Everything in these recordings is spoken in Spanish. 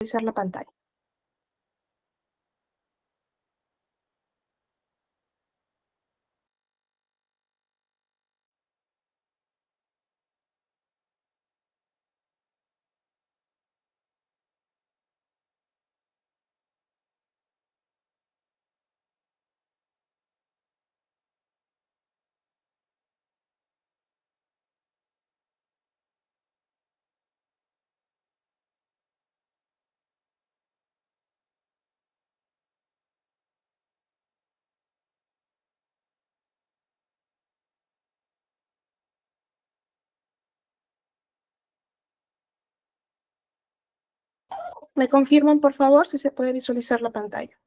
visualizar la pantalla. ¿Me confirman, por favor, si se puede visualizar la pantalla?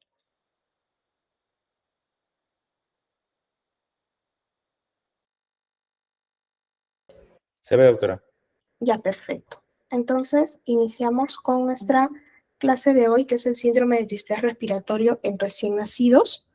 Se ve, doctora. Ya, perfecto. Entonces, iniciamos con nuestra clase de hoy, que es el síndrome de distrés respiratorio en recién nacidos.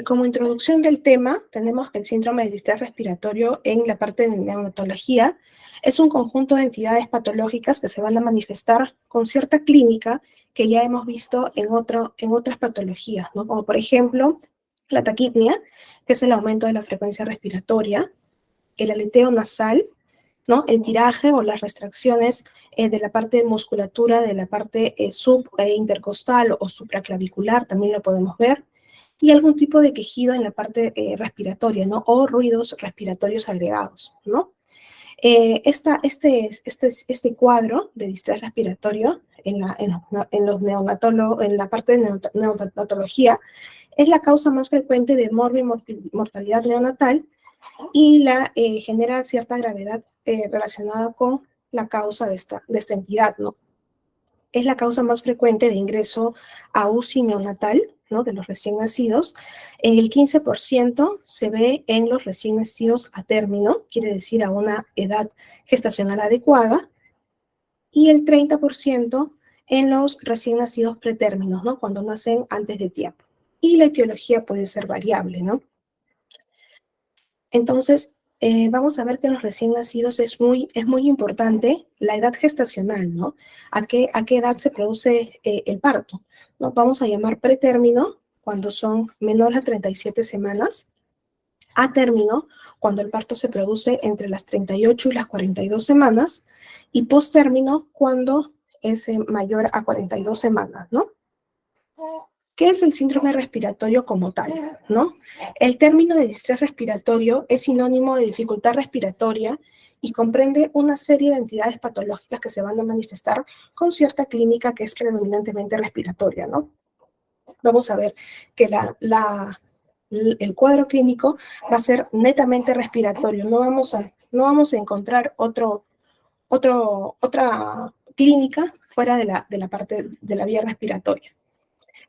Como introducción del tema, tenemos que el síndrome de distrés respiratorio en la parte de neonatología es un conjunto de entidades patológicas que se van a manifestar con cierta clínica que ya hemos visto en otras patologías, ¿no? Como por ejemplo, la taquipnea, que es el aumento de la frecuencia respiratoria, el aleteo nasal, ¿no? El tiraje o las restricciones de la parte de musculatura, de la parte subintercostal o supraclavicular, también lo podemos ver, y algún tipo de quejido en la parte respiratoria, ¿no? O ruidos respiratorios agregados, ¿no? Este cuadro de distrés respiratorio en la parte de neonatología es la causa más frecuente de mortalidad neonatal y genera cierta gravedad relacionada con la causa de esta entidad, ¿no? Es la causa más frecuente de ingreso a UCI neonatal, ¿no? De los recién nacidos. En el 15% se ve en los recién nacidos a término, quiere decir a una edad gestacional adecuada, y el 30% en los recién nacidos pretérminos, ¿no? Cuando nacen antes de tiempo. Y la etiología puede ser variable, ¿no? Entonces, vamos a ver que en los recién nacidos es muy importante la edad gestacional, ¿no? ¿A qué edad se produce el parto? ¿No? Vamos a llamar pretérmino cuando son menores a 37 semanas, a término cuando el parto se produce entre las 38 y las 42 semanas, y postérmino cuando es mayor a 42 semanas, ¿no? ¿Qué es el síndrome respiratorio como tal, no? El término de distrés respiratorio es sinónimo de dificultad respiratoria y comprende una serie de entidades patológicas que se van a manifestar con cierta clínica que es predominantemente respiratoria, ¿no? Vamos a ver que el cuadro clínico va a ser netamente respiratorio. No vamos a encontrar otra clínica fuera de la parte de la vía respiratoria.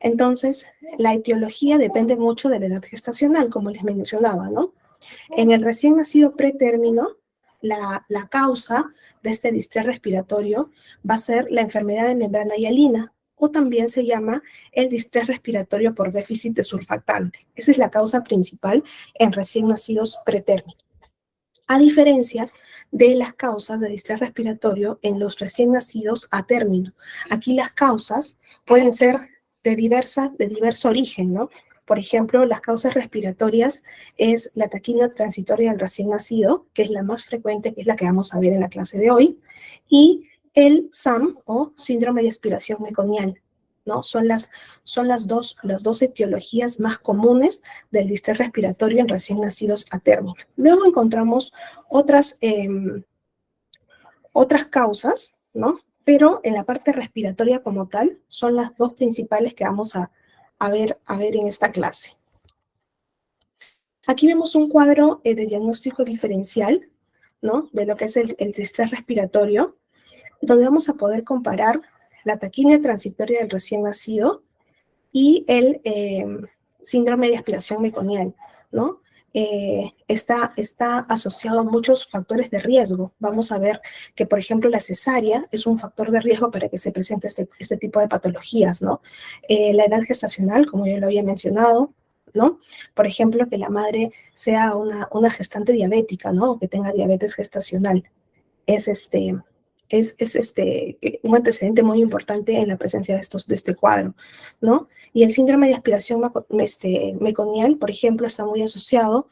Entonces, la etiología depende mucho de la edad gestacional, como les mencionaba, ¿no? En el recién nacido pretérmino, la causa de este distrés respiratorio va a ser la enfermedad de membrana hialina, o también se llama el distrés respiratorio por déficit de surfactante. Esa es la causa principal en recién nacidos pretérmino. A diferencia de las causas de distrés respiratorio en los recién nacidos a término. Aquí las causas pueden ser de diverso origen, ¿no? Por ejemplo, las causas respiratorias es la taquipnea transitoria del recién nacido, que es la más frecuente, que es la que vamos a ver en la clase de hoy, y el SAM, o síndrome de aspiración meconial, ¿no? Son las dos etiologías más comunes del distrés respiratorio en recién nacidos a término. Luego encontramos otras causas, ¿no? Pero en la parte respiratoria como tal, son las dos principales que vamos a ver en esta clase. Aquí vemos un cuadro de diagnóstico diferencial, ¿no? De lo que es el distrés respiratorio, donde vamos a poder comparar la taquipnea transitoria del recién nacido y el síndrome de aspiración meconial, ¿no? Está asociado a muchos factores de riesgo. Vamos a ver que, por ejemplo, la cesárea es un factor de riesgo para que se presente este tipo de patologías, ¿no? La edad gestacional, como ya lo había mencionado, ¿no? Por ejemplo, que la madre sea una gestante diabética, ¿no? O que tenga diabetes gestacional. un antecedente muy importante en la presencia de este cuadro, ¿no? Y el síndrome de aspiración meconial, por ejemplo, está muy asociado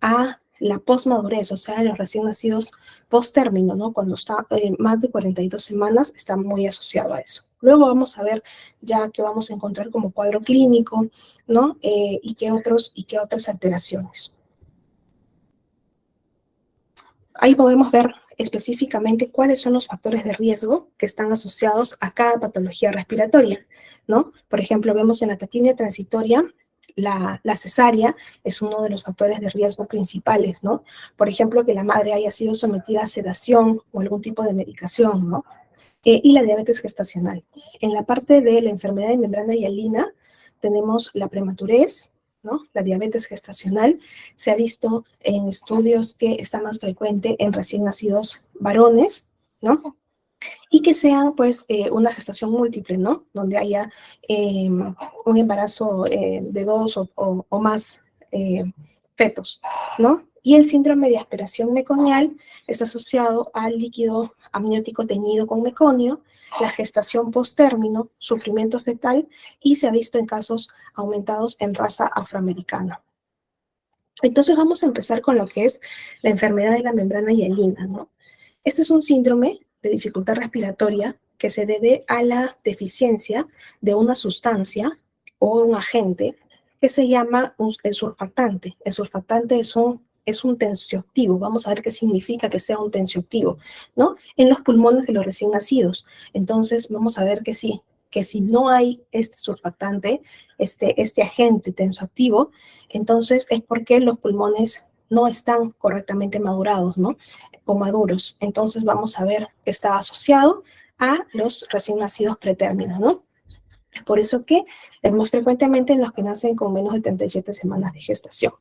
a la posmadurez, o sea, los recién nacidos post-término, ¿no? Cuando está más de 42 semanas, está muy asociado a eso. Luego vamos a ver ya qué vamos a encontrar como cuadro clínico, ¿no? Y qué otras alteraciones. Ahí podemos ver específicamente cuáles son los factores de riesgo que están asociados a cada patología respiratoria, ¿no? Por ejemplo, vemos en la taquimia transitoria, la cesárea es uno de los factores de riesgo principales, ¿no? Por ejemplo, que la madre haya sido sometida a sedación o algún tipo de medicación, ¿no? Y la diabetes gestacional. En la parte de la enfermedad de membrana hialina tenemos la prematurez, ¿no? La diabetes gestacional se ha visto en estudios que está más frecuente en recién nacidos varones, ¿no? Y que sea, pues, una gestación múltiple, ¿no? Donde haya un embarazo de 2 o más fetos, ¿no? Y el síndrome de aspiración meconial está asociado al líquido amniótico teñido con meconio, la gestación post-término, sufrimiento fetal, y se ha visto en casos aumentados en raza afroamericana. Entonces vamos a empezar con lo que es la enfermedad de la membrana hialina, ¿no? Este es un síndrome de dificultad respiratoria que se debe a la deficiencia de una sustancia o un agente que se llama el surfactante. El surfactante es un tensioactivo. Vamos a ver qué significa que sea un tensioactivo, ¿no? En los pulmones de los recién nacidos. Entonces vamos a ver que sí, que si no hay este surfactante, este agente tensioactivo, entonces es porque los pulmones no están correctamente madurados, ¿no? O maduros. Entonces vamos a ver que está asociado a los recién nacidos pretérminos, ¿no? Es por eso que es más frecuentemente en los que nacen con menos de 37 semanas de gestación.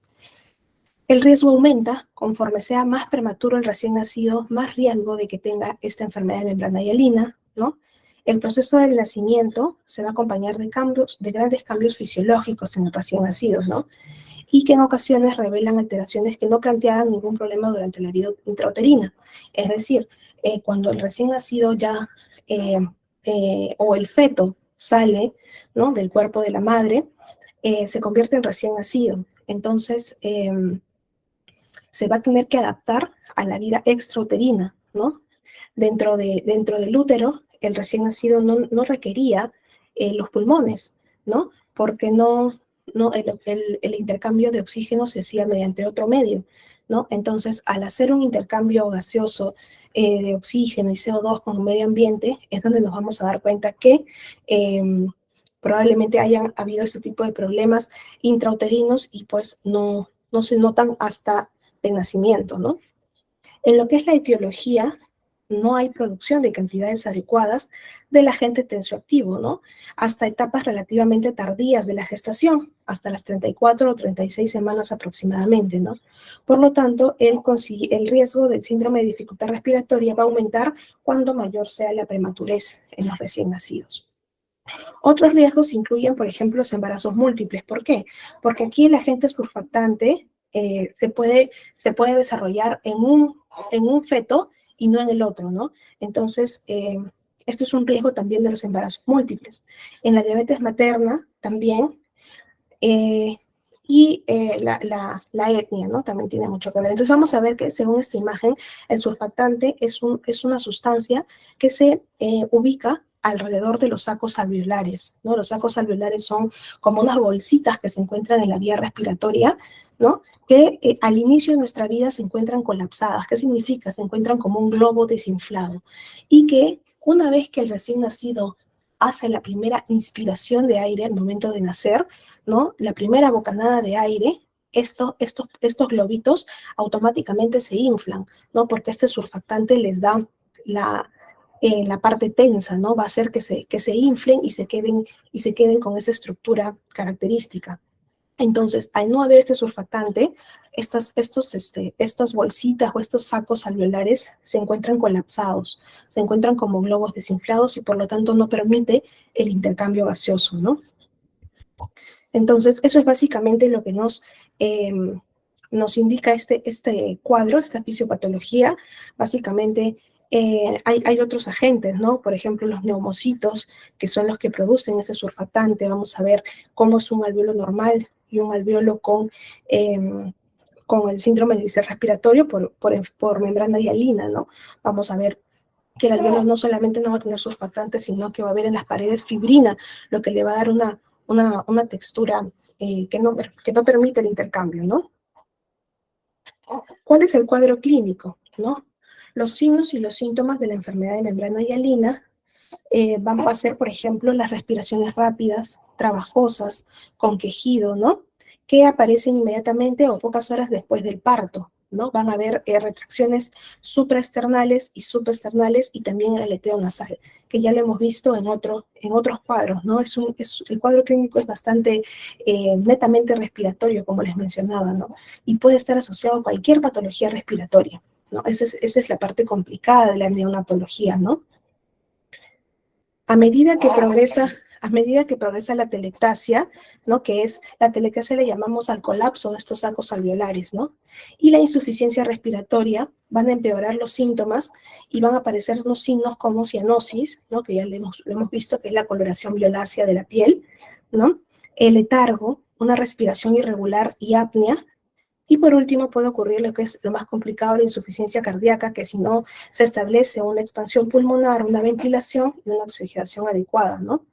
El riesgo aumenta conforme sea más prematuro el recién nacido, más riesgo de que tenga esta enfermedad de membrana hialina, ¿no? El proceso del nacimiento se va a acompañar de grandes cambios fisiológicos en el recién nacido, ¿no? Y que en ocasiones revelan alteraciones que no planteaban ningún problema durante la vida intrauterina. Es decir, cuando el recién nacido ya o el feto sale, ¿no?, del cuerpo de la madre, se convierte en recién nacido. Entonces, se va a tener que adaptar a la vida extrauterina, ¿no? Dentro del útero, el recién nacido no requería los pulmones, ¿no? Porque el intercambio de oxígeno se hacía mediante otro medio, ¿no? Entonces, al hacer un intercambio gaseoso de oxígeno y CO2 con el medio ambiente, es donde nos vamos a dar cuenta que probablemente hayan habido este tipo de problemas intrauterinos y pues no se notan hasta el nacimiento, ¿no? En lo que es la etiología, no hay producción de cantidades adecuadas del agente tensioactivo, ¿no? Hasta etapas relativamente tardías de la gestación, hasta las 34 o 36 semanas aproximadamente, ¿no? Por lo tanto, el riesgo del síndrome de dificultad respiratoria va a aumentar cuando mayor sea la prematurez en los recién nacidos. Otros riesgos incluyen, por ejemplo, los embarazos múltiples. ¿Por qué? Porque aquí el agente surfactante se puede desarrollar en un feto y no en el otro, ¿no? Entonces, esto es un riesgo también de los embarazos múltiples. En la diabetes materna también, y la etnia, ¿no? También tiene mucho que ver. Entonces vamos a ver que según esta imagen, el surfactante es una sustancia que se ubica alrededor de los sacos alveolares, ¿no? Los sacos alveolares son como unas bolsitas que se encuentran en la vía respiratoria, ¿no? Que al inicio de nuestra vida se encuentran colapsadas. ¿Qué significa? Se encuentran como un globo desinflado y que una vez que el recién nacido hace la primera inspiración de aire al momento de nacer, ¿no? La primera bocanada de aire, estos globitos automáticamente se inflan, ¿no? Porque este surfactante les da la parte tensa, ¿no? Va a hacer que se inflen y se queden con esa estructura característica. Entonces, al no haber este surfactante, estas bolsitas o estos sacos alveolares se encuentran colapsados, se encuentran como globos desinflados y por lo tanto no permite el intercambio gaseoso, ¿no? Entonces, eso es básicamente lo que nos indica este cuadro, esta fisiopatología. Básicamente Hay otros agentes, ¿no? Por ejemplo, los neumocitos, que son los que producen ese surfactante. Vamos a ver cómo es un alveolo normal y un alveolo con el síndrome del distal respiratorio por membrana hialina, ¿no? Vamos a ver que el alveolo no solamente no va a tener surfactante, sino que va a haber en las paredes fibrina, lo que le va a dar una textura que no permite el intercambio, ¿no? ¿Cuál es el cuadro clínico, no? Los signos y los síntomas de la enfermedad de membrana hialina van a ser, por ejemplo, las respiraciones rápidas, trabajosas, con quejido, ¿no? Que aparecen inmediatamente o pocas horas después del parto, ¿no? Van a haber retracciones supraesternales y subesternales y también el aleteo nasal, que ya lo hemos visto en otros cuadros, ¿no? El cuadro clínico es bastante netamente respiratorio, como les mencionaba, ¿no? Y puede estar asociado a cualquier patología respiratoria, ¿no? Esa es la parte complicada de la neonatología, ¿no? A medida que progresa la telectasia, ¿no? Que es la telectasia, le llamamos al colapso de estos sacos alveolares, ¿no? Y la insuficiencia respiratoria, van a empeorar los síntomas y van a aparecer unos signos como cianosis, ¿no? Que ya lo hemos visto, que es la coloración violácea de la piel, ¿no? El letargo, una respiración irregular y apnea. Y por último puede ocurrir lo que es lo más complicado, la insuficiencia cardíaca, que si no se establece una expansión pulmonar, una ventilación y una oxigenación adecuada, ¿no?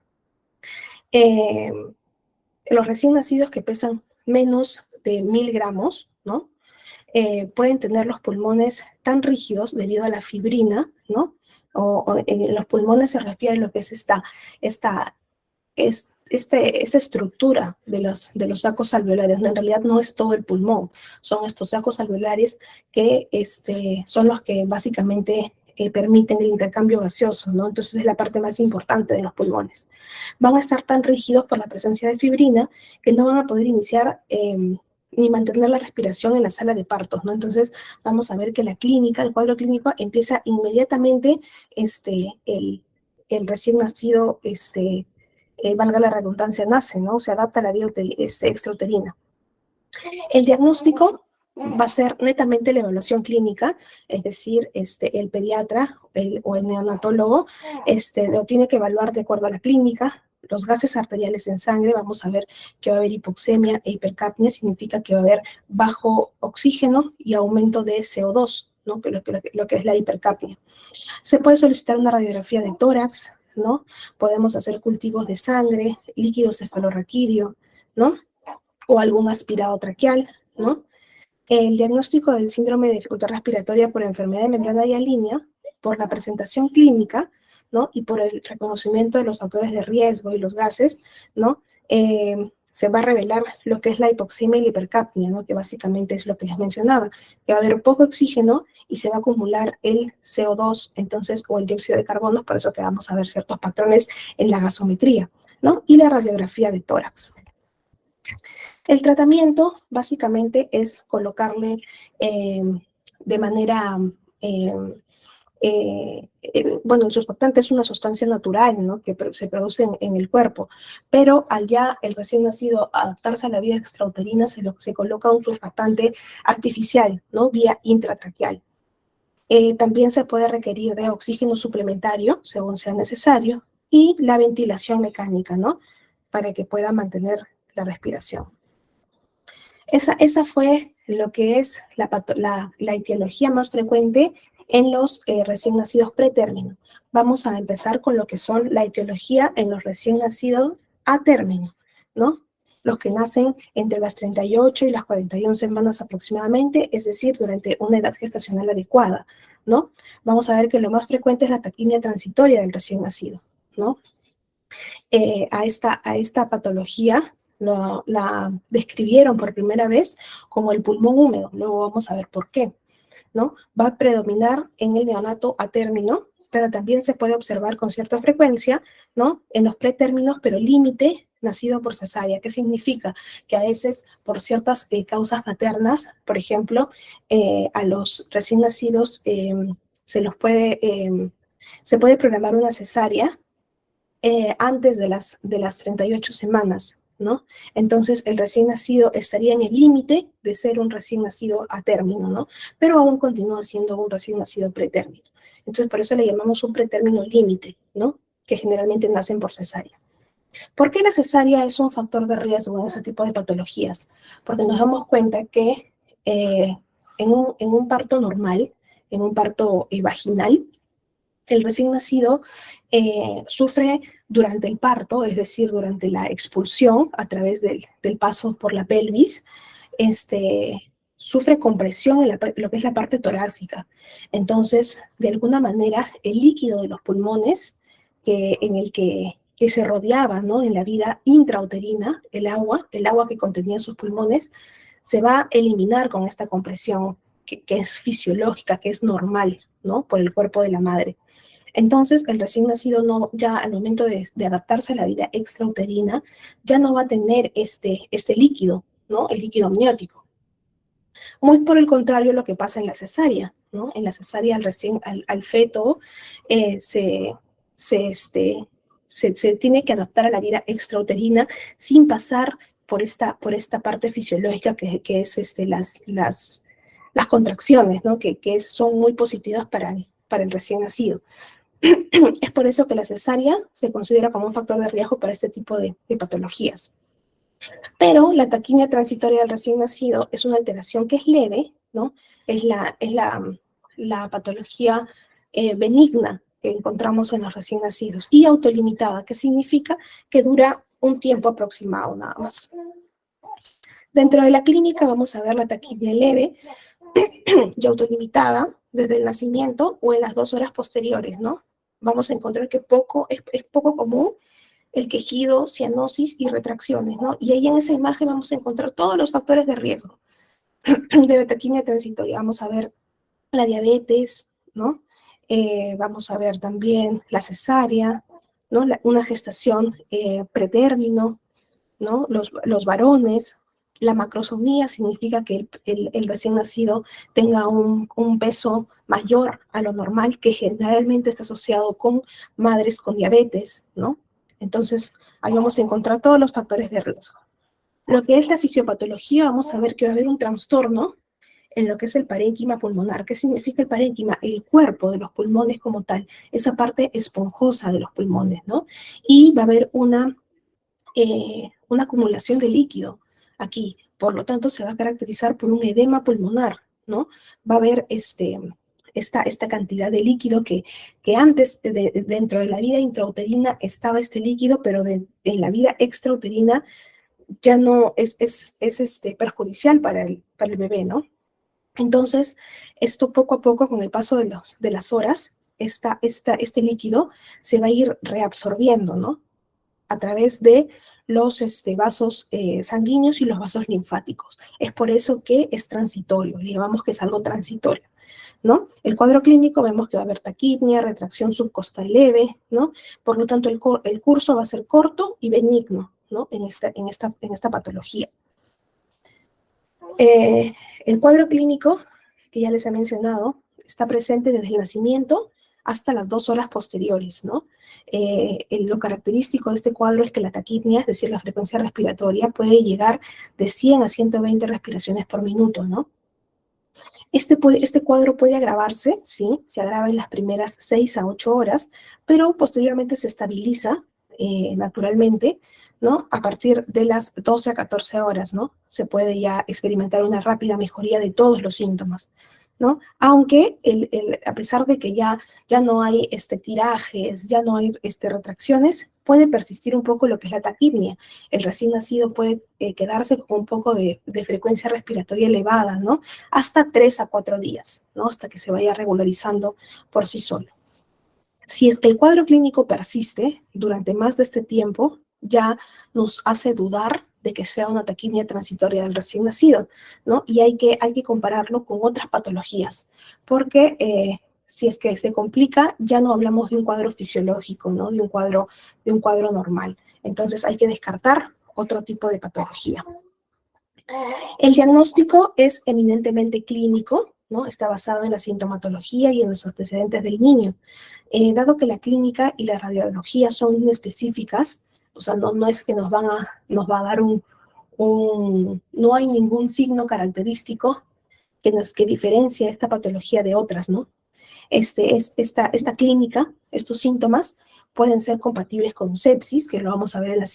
Los recién nacidos que pesan menos de 1000 gramos, ¿no? Pueden tener los pulmones tan rígidos debido a la fibrina, ¿no? O en los pulmones se refiere a lo que es esta estructura de los sacos alveolares. En realidad no es todo el pulmón, son estos sacos alveolares que son los que básicamente permiten el intercambio gaseoso, ¿no? Entonces es la parte más importante de los pulmones. Van a estar tan rígidos por la presencia de fibrina que no van a poder iniciar ni mantener la respiración en la sala de partos, ¿no? Entonces vamos a ver que la clínica, el cuadro clínico empieza inmediatamente el recién nacido, valga la redundancia, nace, ¿no? Se adapta a la vida extrauterina. El diagnóstico va a ser netamente la evaluación clínica, es decir, el pediatra o el neonatólogo lo tiene que evaluar de acuerdo a la clínica. Los gases arteriales en sangre, vamos a ver que va a haber hipoxemia e hipercapnia, significa que va a haber bajo oxígeno y aumento de CO2, ¿no? Lo que es la hipercapnia. Se puede solicitar una radiografía de tórax, ¿no? Podemos hacer cultivos de sangre, líquido cefalorraquídeo, ¿no? O algún aspirado traqueal, ¿no? El diagnóstico del síndrome de dificultad respiratoria por enfermedad de membrana hialina, por la presentación clínica, ¿no? Y por el reconocimiento de los factores de riesgo y los gases, ¿no? Se va a revelar lo que es la hipoxemia y la hipercapnia, ¿no? Que básicamente es lo que les mencionaba, que va a haber poco oxígeno y se va a acumular el CO2, entonces, o el dióxido de carbono, por eso que vamos a ver ciertos patrones en la gasometría, ¿no? Y la radiografía de tórax. El tratamiento básicamente es colocarle de manera, bueno, el surfactante es una sustancia natural, ¿no? Que se produce en el cuerpo, pero al ya el recién nacido adaptarse a la vía extrauterina se coloca un surfactante artificial, ¿no? Vía intratraqueal. También se puede requerir de oxígeno suplementario, según sea necesario, y la ventilación mecánica, ¿no? Para que pueda mantener la respiración. Esa fue lo que es la etiología más frecuente en los recién nacidos pretérmino. Vamos a empezar con lo que son la etiología en los recién nacidos a término, ¿no? Los que nacen entre las 38 y las 41 semanas aproximadamente, es decir, durante una edad gestacional adecuada, ¿no? Vamos a ver que lo más frecuente es la taquimia transitoria del recién nacido, ¿no? A esta patología la describieron por primera vez como el pulmón húmedo. Luego vamos a ver por qué, ¿no? Va a predominar en el neonato a término, pero también se puede observar con cierta frecuencia, ¿no? En los pretérminos, pero límite nacido por cesárea. ¿Qué significa? Que a veces por ciertas causas maternas, por ejemplo, a los recién nacidos se puede programar una cesárea antes de las 38 semanas, ¿no? Entonces, el recién nacido estaría en el límite de ser un recién nacido a término, ¿no? Pero aún continúa siendo un recién nacido pretérmino. Entonces, por eso le llamamos un pretérmino límite, ¿no? Que generalmente nacen por cesárea. ¿Por qué la cesárea es un factor de riesgo en ese tipo de patologías? Porque nos damos cuenta que en un parto normal, en un parto vaginal, el recién nacido sufre durante el parto, es decir, durante la expulsión a través del paso por la pelvis, sufre compresión en lo que es la parte torácica. Entonces, de alguna manera, el líquido de los pulmones en el que se rodeaba, ¿no?, en la vida intrauterina, el agua que contenía sus pulmones, se va a eliminar con esta compresión que es fisiológica, que es normal, ¿no?, por el cuerpo de la madre. Entonces, el recién nacido ya al momento de adaptarse a la vida extrauterina, ya no va a tener este líquido, ¿no?, el líquido amniótico. Muy por el contrario lo que pasa en la cesárea, ¿no? En la cesárea al feto se tiene que adaptar a la vida extrauterina sin pasar por esta parte fisiológica que es las contracciones, ¿no?, que son muy positivas para el recién nacido. Es por eso que la cesárea se considera como un factor de riesgo para este tipo de patologías. Pero la taquimia transitoria del recién nacido es una alteración que es leve, ¿no? Es la patología benigna que encontramos en los recién nacidos, y autolimitada, que significa que dura un tiempo aproximado nada más. Dentro de la clínica vamos a ver la taquimia leve y autolimitada desde el nacimiento o en las 2 horas posteriores, ¿no? Vamos a encontrar que es poco común el quejido, cianosis y retracciones, ¿no? Y ahí en esa imagen vamos a encontrar todos los factores de riesgo de la taquimia transitoria. Vamos a ver la diabetes, ¿no? Vamos a ver también la cesárea, ¿no? Una gestación pretérmino, ¿no? Los varones. La macrosomía significa que el recién nacido tenga un peso mayor a lo normal, que generalmente está asociado con madres con diabetes, ¿no? Entonces, ahí vamos a encontrar todos los factores de riesgo. Lo que es la fisiopatología, vamos a ver que va a haber un trastorno en lo que es el parénquima pulmonar. ¿Qué significa el parénquima? El cuerpo de los pulmones como tal, esa parte esponjosa de los pulmones, ¿no? Y va a haber una acumulación de líquido aquí. Por lo tanto, se va a caracterizar por un edema pulmonar, ¿no? Va a haber esta cantidad de líquido que antes dentro de la vida intrauterina estaba este líquido, pero en la vida extrauterina ya no es perjudicial para el bebé, ¿no? Entonces, esto poco a poco, con el paso de las horas, este líquido se va a ir reabsorbiendo, ¿no?, a través de los vasos sanguíneos y los vasos linfáticos. Es por eso que es transitorio, le llamamos que es algo transitorio, ¿no? El cuadro clínico vemos que va a haber taquipnia, retracción subcostal leve, ¿no? Por lo tanto, el curso va a ser corto y benigno, ¿no?, en esta patología. El cuadro clínico, que ya les he mencionado, está presente desde el nacimiento hasta las 2 horas posteriores, ¿no? Lo característico de este cuadro es que la taquipnia, es decir, la frecuencia respiratoria, puede llegar de 100 a 120 respiraciones por minuto, ¿no? Este cuadro puede agravarse, ¿sí? Se agrava en las primeras 6 a 8 horas, pero posteriormente se estabiliza naturalmente, ¿no? A partir de las 12 a 14 horas, ¿no? Se puede ya experimentar una rápida mejoría de todos los síntomas, ¿no? Aunque a pesar de que ya no hay tirajes, ya no hay retracciones, puede persistir un poco lo que es la taquipnia. El recién nacido puede quedarse con un poco de frecuencia respiratoria elevada, ¿no? Hasta 3 a 4 días, ¿no? Hasta que se vaya regularizando por sí solo. Si es que el cuadro clínico persiste durante más de este tiempo, ya nos hace dudar de que sea una taquipnia transitoria del recién nacido, ¿no? Y hay que compararlo con otras patologías, porque si es que se complica, ya no hablamos de un cuadro fisiológico, ¿no? De un cuadro normal. Entonces hay que descartar otro tipo de patología. El diagnóstico es eminentemente clínico, ¿no? Está basado en la sintomatología y en los antecedentes del niño. Dado que la clínica y la radiología son inespecíficas, o sea, no es que nos va a dar no hay ningún signo característico que diferencia esta patología de otras, ¿no? Esta clínica, estos síntomas, pueden ser compatibles con sepsis, que lo vamos a ver en la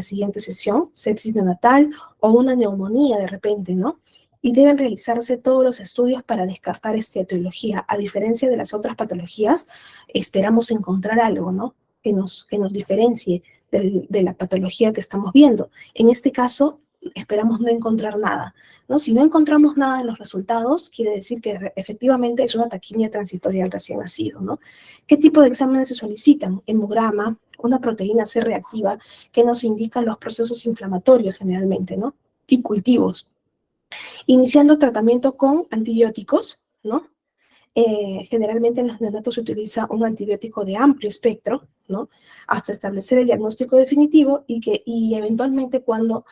siguiente sesión, sepsis neonatal o una neumonía de repente, ¿no? Y deben realizarse todos los estudios para descartar esta etiología. A diferencia de las otras patologías, esperamos encontrar algo, ¿no? Que nos diferencie de la patología que estamos viendo. En este caso, esperamos no encontrar nada, ¿no? Si no encontramos nada en los resultados, quiere decir que efectivamente es una taquimia transitoria del recién nacido, ¿no? ¿Qué tipo de exámenes se solicitan? Hemograma, una proteína C reactiva que nos indica los procesos inflamatorios generalmente, ¿no? Y cultivos. Iniciando tratamiento con antibióticos, ¿no? Generalmente en los neonatos se utiliza un antibiótico de amplio espectro, ¿no? Hasta establecer el diagnóstico definitivo y eventualmente cuando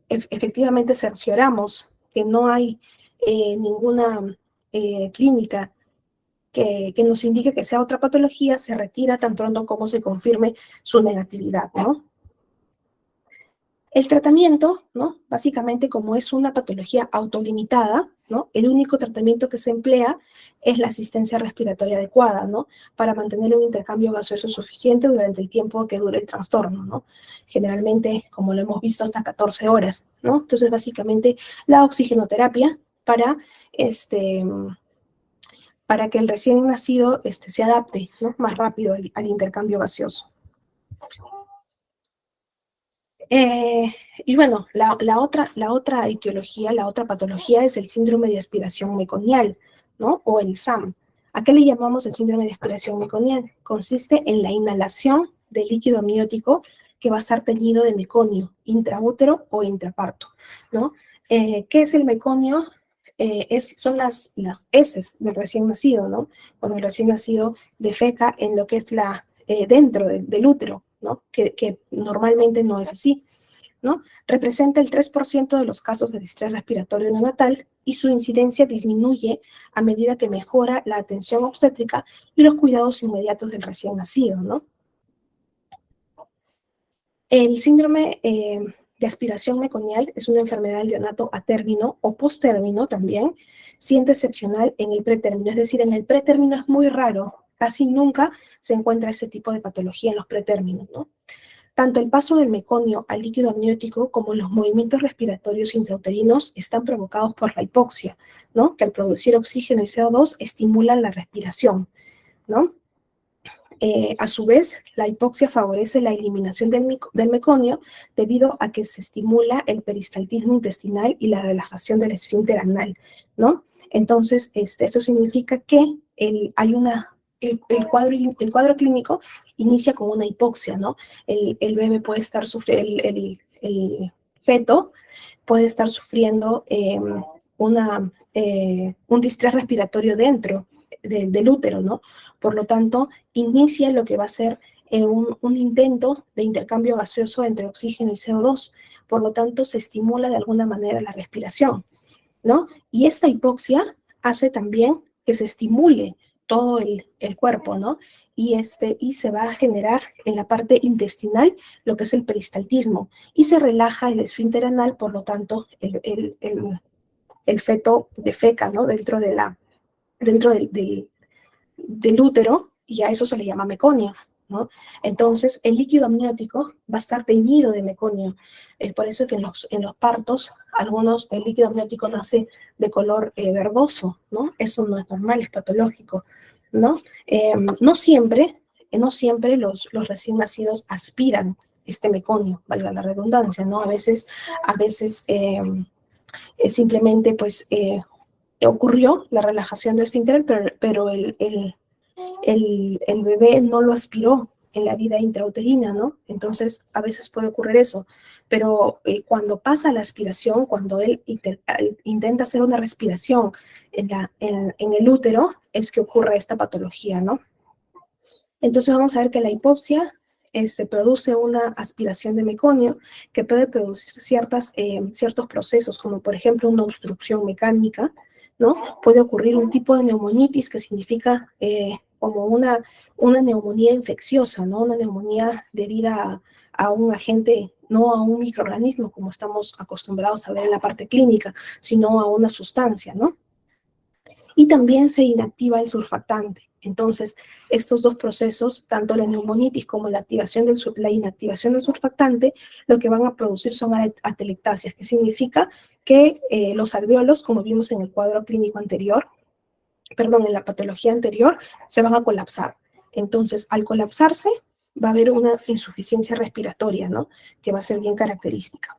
efectivamente cercioramos que no hay ninguna clínica que nos indique que sea otra patología, se retira tan pronto como se confirme su negatividad, ¿no? El tratamiento, ¿no? Básicamente, como es una patología autolimitada, ¿no? El único tratamiento que se emplea es la asistencia respiratoria adecuada, ¿no? Para mantener un intercambio gaseoso suficiente durante el tiempo que dure el trastorno, ¿no? Generalmente, como lo hemos visto, hasta 14 horas, ¿no? Entonces, básicamente, la oxigenoterapia para que el recién nacido se adapte, ¿no? Más rápido al intercambio gaseoso. Y bueno, la otra etiología, la otra patología es el síndrome de aspiración meconial, ¿no? O el SAM. ¿A qué le llamamos el síndrome de aspiración meconial? Consiste en la inhalación de líquido amniótico que va a estar teñido de meconio, intraútero o intraparto, ¿no? ¿Qué es el meconio? Son las heces del recién nacido, ¿no? Cuando el recién nacido defeca en lo que es dentro del útero, ¿no? Que normalmente no es así, ¿no? Representa el 3% de los casos de distrés respiratorio neonatal y su incidencia disminuye a medida que mejora la atención obstétrica y los cuidados inmediatos del recién nacido, ¿no? El síndrome de aspiración meconial es una enfermedad del neonato a término o posttérmino también, siendo excepcional en el pretérmino, es decir, en el pretérmino es muy raro, casi nunca se encuentra ese tipo de patología en los pretérminos, ¿no? Tanto el paso del meconio al líquido amniótico como los movimientos respiratorios intrauterinos están provocados por la hipoxia, ¿no? Que al producir oxígeno y CO2 estimulan la respiración, ¿no? A su vez, la hipoxia favorece la eliminación del meconio debido a que se estimula el peristaltismo intestinal y la relajación del esfínter anal, ¿no? Entonces, eso significa que el cuadro clínico inicia con una hipoxia, ¿no? El bebé puede estar sufriendo, el feto puede estar sufriendo un distrés respiratorio dentro del útero, ¿no? Por lo tanto, inicia lo que va a ser un intento de intercambio gaseoso entre oxígeno y CO2. Por lo tanto, se estimula de alguna manera la respiración, ¿no? Y esta hipoxia hace también que se estimule todo el cuerpo, ¿no? Y se va a generar en la parte intestinal lo que es el peristaltismo y se relaja el esfínter anal, por lo tanto, el feto defeca, ¿no? Dentro del útero, y a eso se le llama meconio, ¿no? Entonces, el líquido amniótico va a estar teñido de meconio. Por eso que en los partos, el líquido amniótico nace de color verdoso, ¿no? Eso no es normal, es patológico, ¿no? No siempre los recién nacidos aspiran este meconio, valga la redundancia, ¿no? A veces simplemente, pues, ocurrió la relajación del esfínter, pero el bebé no lo aspiró en la vida intrauterina, ¿no? Entonces, a veces puede ocurrir eso. Pero cuando pasa la aspiración, cuando él intenta hacer una respiración en el útero, es que ocurre esta patología, ¿no? Entonces, vamos a ver que la hipoxia produce una aspiración de meconio que puede producir ciertos procesos, como por ejemplo una obstrucción mecánica, ¿no? Puede ocurrir un tipo de neumonitis que significa como una neumonía infecciosa, ¿no? Una neumonía debida a un agente, no a un microorganismo como estamos acostumbrados a ver en la parte clínica, sino a una sustancia, ¿no? y también se inactiva el surfactante. Entonces, estos dos procesos, tanto la neumonitis como la inactivación del surfactante, lo que van a producir son atelectasias, que significa que los alvéolos, como vimos en el cuadro clínico anterior, en la patología anterior, se van a colapsar. Entonces, al colapsarse, va a haber una insuficiencia respiratoria, ¿no? Que va a ser bien característica.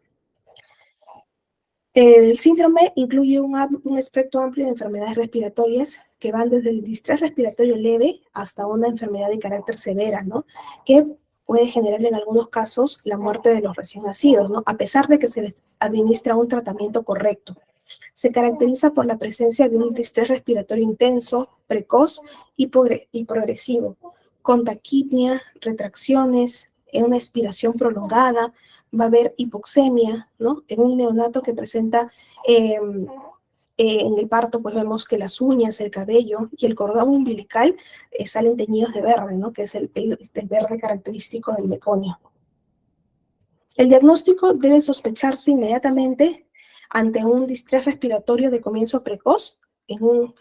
El síndrome incluye un espectro amplio de enfermedades respiratorias que van desde el distrés respiratorio leve hasta una enfermedad de carácter severa, ¿no? Que puede generar en algunos casos la muerte de los recién nacidos, ¿no? A pesar de que se les administra un tratamiento correcto. Se caracteriza por la presencia de un distrés respiratorio intenso, precoz y progresivo, con taquipnia, retracciones, una expiración prolongada, va a haber hipoxemia, ¿no? En un neonato que presenta en el parto, pues vemos que las uñas, el cabello y el cordón umbilical salen teñidos de verde, ¿no? Que es el verde característico del meconio. El diagnóstico debe sospecharse inmediatamente ante un distrés respiratorio de comienzo precoz en un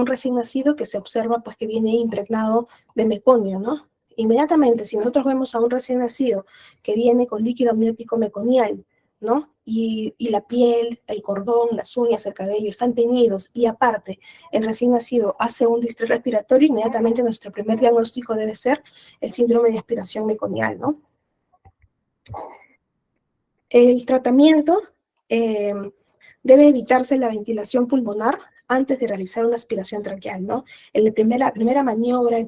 recién nacido que se observa pues que viene impregnado de meconio, ¿no? Inmediatamente, si nosotros vemos a un recién nacido que viene con líquido amniótico meconial, ¿no? Y la piel, el cordón, las uñas, el cabello están teñidos y aparte el recién nacido hace un distrés respiratorio, inmediatamente nuestro primer diagnóstico debe ser el síndrome de aspiración meconial, ¿no? El tratamiento debe evitarse la ventilación pulmonar antes de realizar una aspiración traqueal, ¿no? En la primera maniobra, la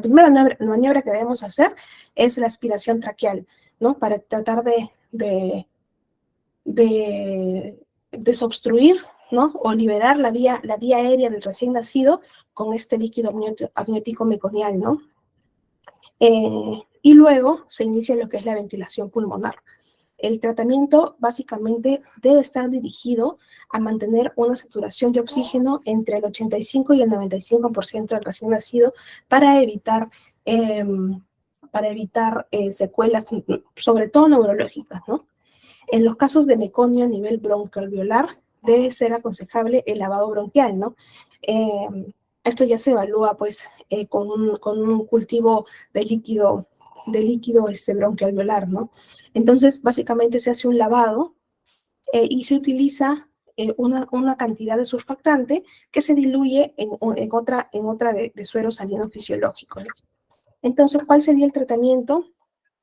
primera maniobra que debemos hacer es la aspiración traqueal, ¿no? Para tratar de desobstruir, ¿no? O liberar la vía aérea del recién nacido con este líquido amniótico meconial, ¿no? Y luego se inicia lo que es la ventilación pulmonar. El tratamiento básicamente debe estar dirigido a mantener una saturación de oxígeno entre el 85 y el 95% del recién nacido para evitar secuelas, sobre todo neurológicas, ¿no? En los casos de meconio a nivel broncoalveolar, debe ser aconsejable el lavado bronquial, ¿no? Esto ya se evalúa, pues, con un cultivo de líquido bronquialveolar, ¿no? Entonces, básicamente se hace un lavado y se utiliza una cantidad de surfactante que se diluye en otra de suero salino fisiológico, ¿no? Entonces, ¿cuál sería el tratamiento?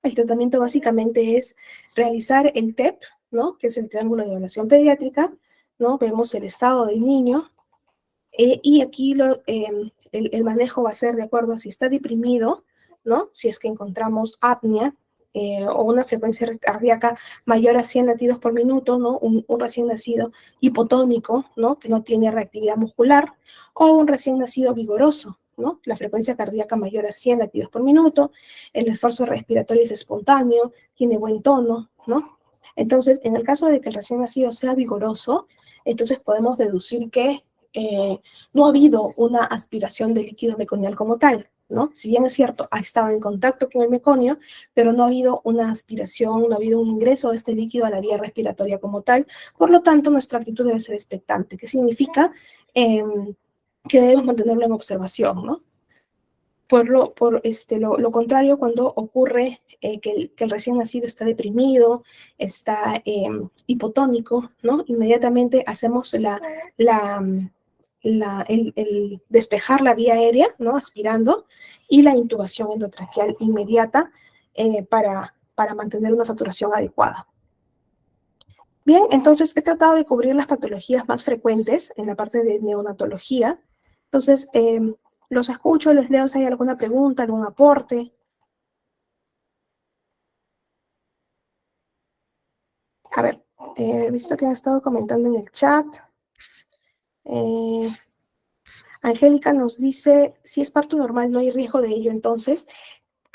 El tratamiento básicamente es realizar el TEP, ¿no? Que es el triángulo de evaluación pediátrica, ¿no? Vemos el estado del niño y aquí el manejo va a ser de acuerdo a si está deprimido, ¿no? Si es que encontramos apnea o una frecuencia cardíaca mayor a 100 latidos por minuto, ¿no? Un recién nacido hipotónico, ¿no? Que no tiene reactividad muscular, o un recién nacido vigoroso, ¿no? La frecuencia cardíaca mayor a 100 latidos por minuto, el esfuerzo respiratorio es espontáneo, tiene buen tono, ¿no? Entonces, en el caso de que el recién nacido sea vigoroso, entonces podemos deducir que no ha habido una aspiración de líquido meconial como tal, ¿no? Si bien es cierto, ha estado en contacto con el meconio, pero no ha habido una aspiración, no ha habido un ingreso de este líquido a la vía respiratoria como tal. Por lo tanto, nuestra actitud debe ser expectante, que significa que debemos mantenerlo en observación, ¿no? Por lo contrario, cuando ocurre que el recién nacido está deprimido, está hipotónico, ¿no? Inmediatamente hacemos el despejar la vía aérea, ¿no? Aspirando, y la intubación endotraqueal inmediata para mantener una saturación adecuada. Bien, entonces he tratado de cubrir las patologías más frecuentes en la parte de neonatología. Entonces, los escucho, los leo si hay alguna pregunta, algún aporte. A ver, he visto que han estado comentando en el chat. Angélica nos dice, si es parto normal no hay riesgo de ello, entonces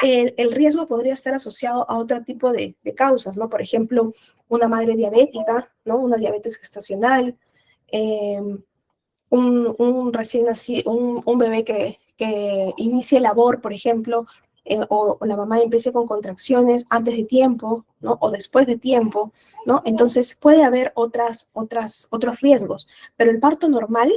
el riesgo podría estar asociado a otro tipo de causas, ¿no? Por ejemplo, una madre diabética, ¿no? Una diabetes gestacional, un recién nacido, un bebé que inicie labor, por ejemplo, o la mamá empiece con contracciones antes de tiempo, ¿no? O después de tiempo, ¿no? Entonces puede haber otros riesgos, pero el parto normal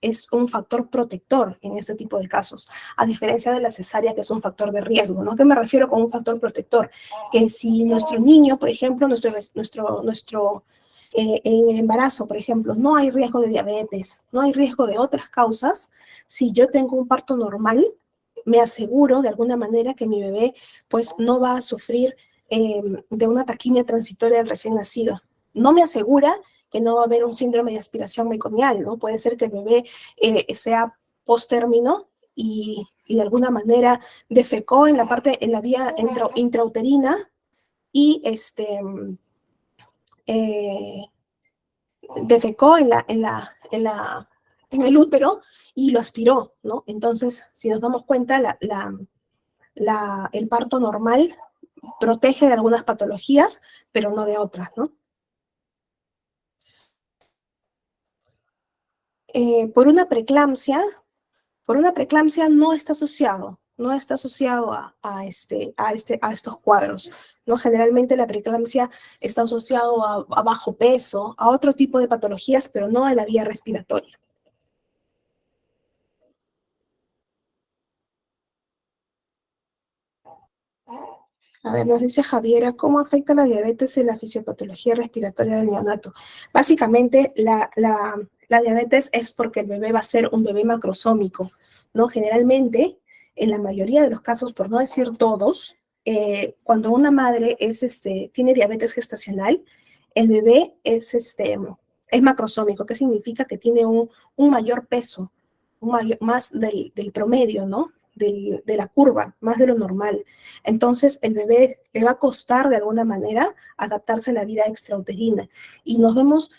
es un factor protector en este tipo de casos, a diferencia de la cesárea, que es un factor de riesgo, ¿no? ¿Qué me refiero con un factor protector? Que si nuestro niño, por ejemplo, en el embarazo, por ejemplo, no hay riesgo de diabetes, no hay riesgo de otras causas, si yo tengo un parto normal, me aseguro de alguna manera que mi bebé pues no va a sufrir de una taquimia transitoria del recién nacido. No me asegura que no va a haber un síndrome de aspiración meconial, ¿no? Puede ser que el bebé sea post-término y de alguna manera defecó en la vía intrauterina y eh, defecó en el útero y lo aspiró, ¿no? Entonces, si nos damos cuenta, el parto normal protege de algunas patologías, pero no de otras, ¿no? Por una preeclampsia, no está asociado a estos cuadros, ¿no? Generalmente la preeclampsia está asociado a bajo peso, a otro tipo de patologías, pero no a la vía respiratoria. A ver, nos dice Javiera, ¿cómo afecta la diabetes en la fisiopatología respiratoria del neonato? Básicamente, la diabetes es porque el bebé va a ser un bebé macrosómico, ¿no? Generalmente, en la mayoría de los casos, por no decir todos, cuando una madre tiene diabetes gestacional, el bebé es macrosómico, que significa que tiene un mayor peso, más del promedio, ¿no? De la curva, más de lo normal. Entonces, el bebé le va a costar de alguna manera adaptarse a la vida extrauterina. Y nos damos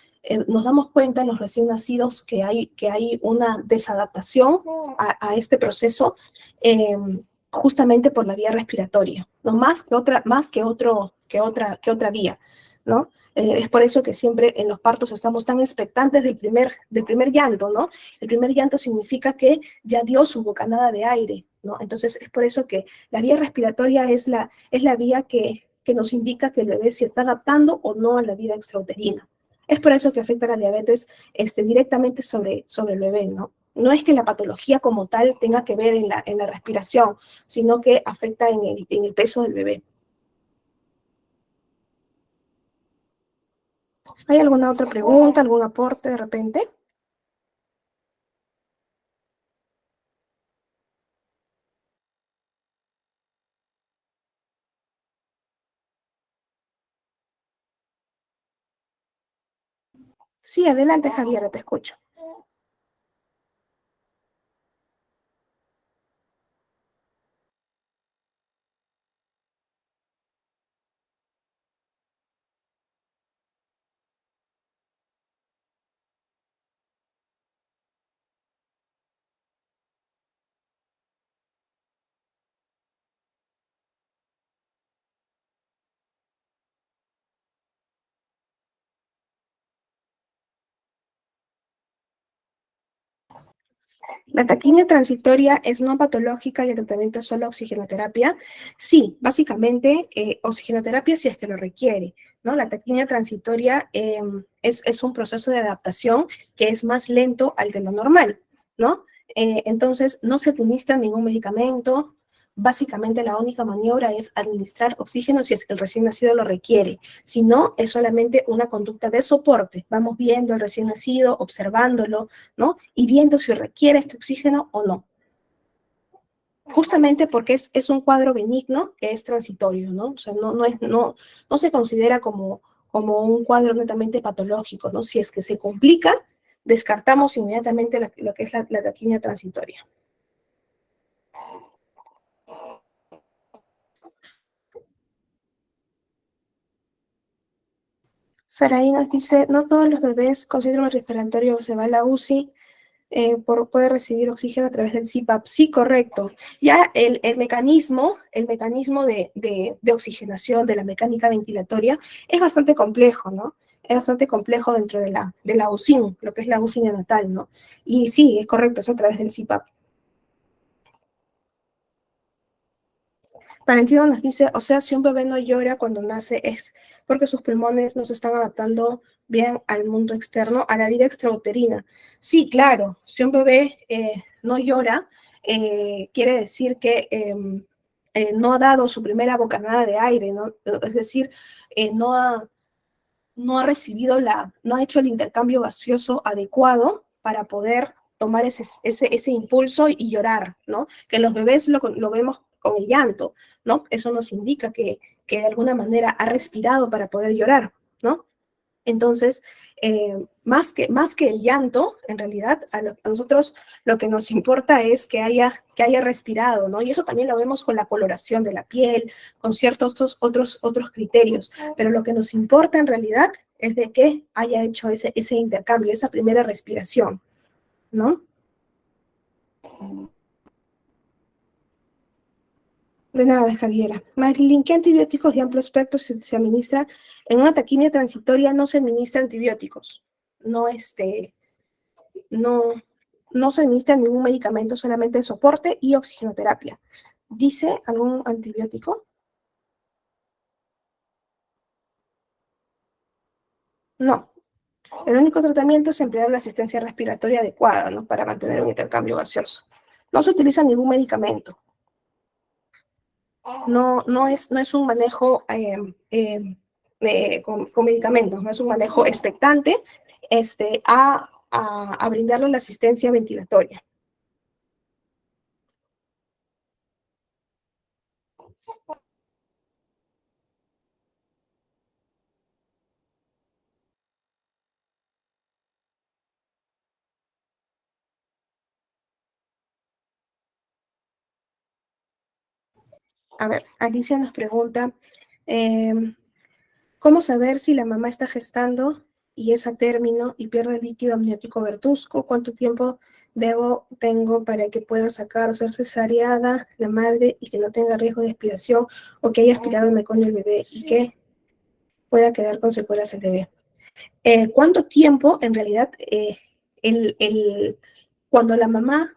cuenta en los recién nacidos que hay una desadaptación a este proceso eh, justamente por la vía respiratoria, no más que otra vía, ¿no? Es por eso que siempre en los partos estamos tan expectantes del primer llanto, ¿no? El primer llanto significa que ya dio su bocanada de aire, ¿no? Entonces es por eso que la vía respiratoria es la vía que nos indica que el bebé se está adaptando o no a la vida extrauterina. Es por eso que afecta la diabetes directamente sobre el bebé, ¿no? No es que la patología como tal tenga que ver en la respiración, sino que afecta en el peso del bebé. ¿Hay alguna otra pregunta, algún aporte de repente? Sí, adelante, Javiera, te escucho. La taquimia transitoria es no patológica y el tratamiento es solo oxigenoterapia. Sí, básicamente oxigenoterapia si es que lo requiere, ¿no? La taquimia transitoria es un proceso de adaptación que es más lento al de lo normal, ¿no? Entonces, no se administra ningún medicamento. Básicamente, la única maniobra es administrar oxígeno si es que el recién nacido lo requiere. Si no, es solamente una conducta de soporte. Vamos viendo al recién nacido, observándolo, ¿no? Y viendo si requiere este oxígeno o no. Justamente porque es un cuadro benigno que es transitorio, ¿no? O sea, no se considera como un cuadro netamente patológico, ¿no? Si es que se complica, descartamos inmediatamente lo que es la taquimia transitoria. Saraí nos dice, no todos los bebés con síndrome respiratorio se va a la UCI, puede recibir oxígeno a través del CPAP. Sí, correcto. Ya el mecanismo de oxigenación de la mecánica ventilatoria es bastante complejo, ¿no? Es bastante complejo dentro de la UCIN, lo que es la UCI neonatal, ¿no? Y sí, es correcto, es a través del CPAP. Valentino nos dice, o sea, si un bebé no llora cuando nace es porque sus pulmones no se están adaptando bien al mundo externo, a la vida extrauterina. Sí, claro, si un bebé no llora, quiere decir que no ha dado su primera bocanada de aire, ¿no? Es decir, no ha recibido no ha hecho el intercambio gaseoso adecuado para poder tomar ese impulso y llorar, ¿no? Que los bebés lo vemos con el llanto, ¿no? Eso nos indica que de alguna manera ha respirado para poder llorar, ¿no? Entonces, más que el llanto, en realidad, a nosotros lo que nos importa es que haya respirado, ¿no? Y eso también lo vemos con la coloración de la piel, con ciertos otros criterios. Pero lo que nos importa en realidad es de que haya hecho ese intercambio, esa primera respiración, ¿no? De nada, Javiera. Marilyn, ¿qué antibióticos de amplio espectro se administra? En una taquimia transitoria no se administra antibióticos. No, no, no se administra ningún medicamento, solamente soporte y oxigenoterapia. ¿Dice algún antibiótico? No. El único tratamiento es emplear la asistencia respiratoria adecuada, ¿no? Para mantener un intercambio gaseoso. No se utiliza ningún medicamento. No es un manejo con medicamentos, no es un manejo expectante a brindarle la asistencia ventilatoria. A ver, Alicia nos pregunta, ¿cómo saber si la mamá está gestando y es a término y pierde líquido amniótico verduzco? ¿Cuánto tiempo tengo para que pueda sacar o ser cesareada la madre y que no tenga riesgo de aspiración o que haya aspirado el meconio del bebé y que pueda quedar con secuelas el bebé? ¿Cuánto tiempo en realidad cuando la mamá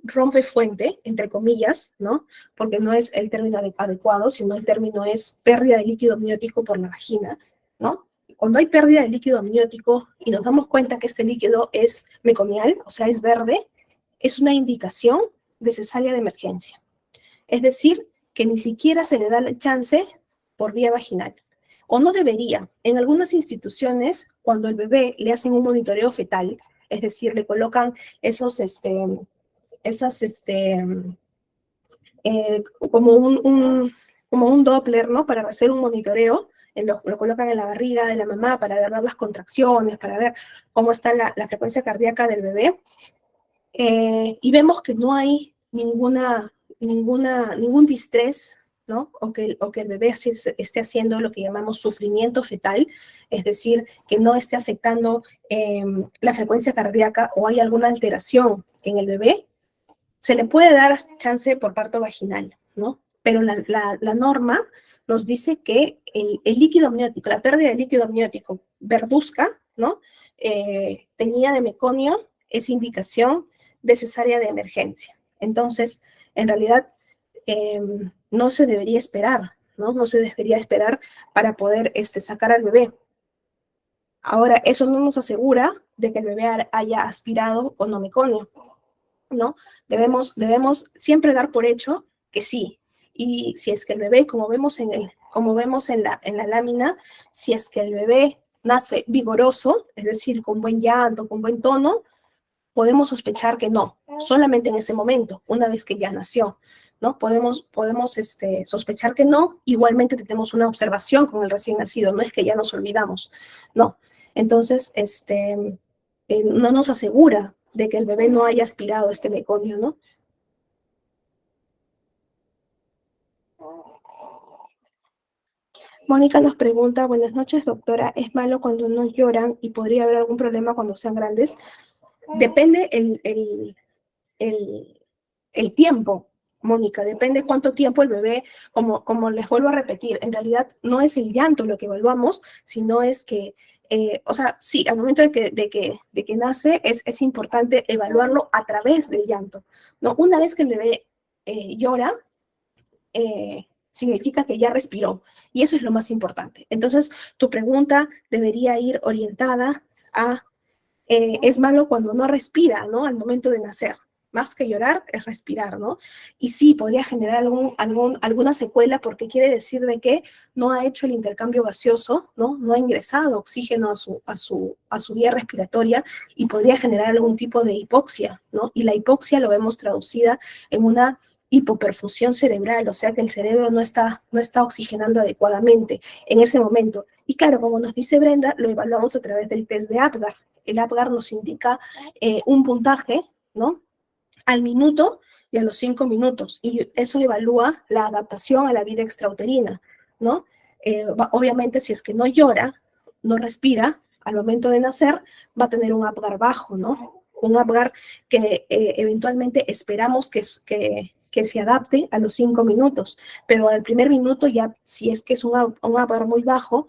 rompe fuente, entre comillas, ¿no? Porque no es el término adecuado, sino el término es pérdida de líquido amniótico por la vagina, ¿no? Cuando hay pérdida de líquido amniótico y nos damos cuenta que este líquido es meconial, o sea, es verde, es una indicación de cesárea de emergencia. Es decir, que ni siquiera se le da el chance por vía vaginal. O no debería. En algunas instituciones, cuando al bebé le hacen un monitoreo fetal, es decir, le colocan como como un Doppler, ¿no? Para hacer un monitoreo, lo colocan en la barriga de la mamá para ver las contracciones, para ver cómo está la frecuencia cardíaca del bebé. Y vemos que no hay ningún distrés, ¿no? O que el bebé esté haciendo lo que llamamos sufrimiento fetal, es decir, que no esté afectando la frecuencia cardíaca o hay alguna alteración en el bebé, se le puede dar chance por parto vaginal, ¿no? Pero la norma nos dice que el líquido amniótico, la pérdida de líquido amniótico verduzca, ¿no? Teñida de meconio, es indicación de cesárea de emergencia. Entonces, en realidad, no se debería esperar, ¿no? No se debería esperar para poder sacar al bebé. Ahora, eso no nos asegura de que el bebé haya aspirado o no meconio, ¿no? Debemos siempre dar por hecho que sí. Y si es que el bebé, como vemos en la lámina, si es que el bebé nace vigoroso, es decir, con buen llanto, con buen tono, podemos sospechar que no, solamente en ese momento, una vez que ya nació, ¿no? Podemos sospechar que no, igualmente tenemos una observación con el recién nacido, no es que ya nos olvidamos, no. Entonces, no nos asegura de que el bebé no haya aspirado este meconio, ¿no? Mónica nos pregunta, buenas noches, doctora, ¿es malo cuando no lloran y podría haber algún problema cuando sean grandes? Depende el tiempo, Mónica, depende cuánto tiempo el bebé, como les vuelvo a repetir, en realidad no es el llanto lo que evaluamos, sino es que, o sea, sí, al momento de que nace es importante evaluarlo a través del llanto, ¿no? Una vez que el bebé llora, significa que ya respiró. Y eso es lo más importante. Entonces, tu pregunta debería ir orientada a, es malo cuando no respira, ¿no? Al momento de nacer. Más que llorar, es respirar, ¿no? Y sí, podría generar alguna secuela porque quiere decir de que no ha hecho el intercambio gaseoso, ¿no? No ha ingresado oxígeno a su vía respiratoria y podría generar algún tipo de hipoxia, ¿no? Y la hipoxia lo vemos traducida en una hipoperfusión cerebral, o sea que el cerebro no está oxigenando adecuadamente en ese momento. Y claro, como nos dice Brenda, lo evaluamos a través del test de Apgar. El Apgar nos indica un puntaje, ¿no? Al minuto y a los 5 minutos. Y eso evalúa la adaptación a la vida extrauterina, ¿no? Obviamente, si es que no llora, no respira, al momento de nacer, va a tener un Apgar bajo, ¿no? Un Apgar que eventualmente esperamos que se adapte a los 5 minutos, pero al primer minuto ya, si es que es un Apgar muy bajo,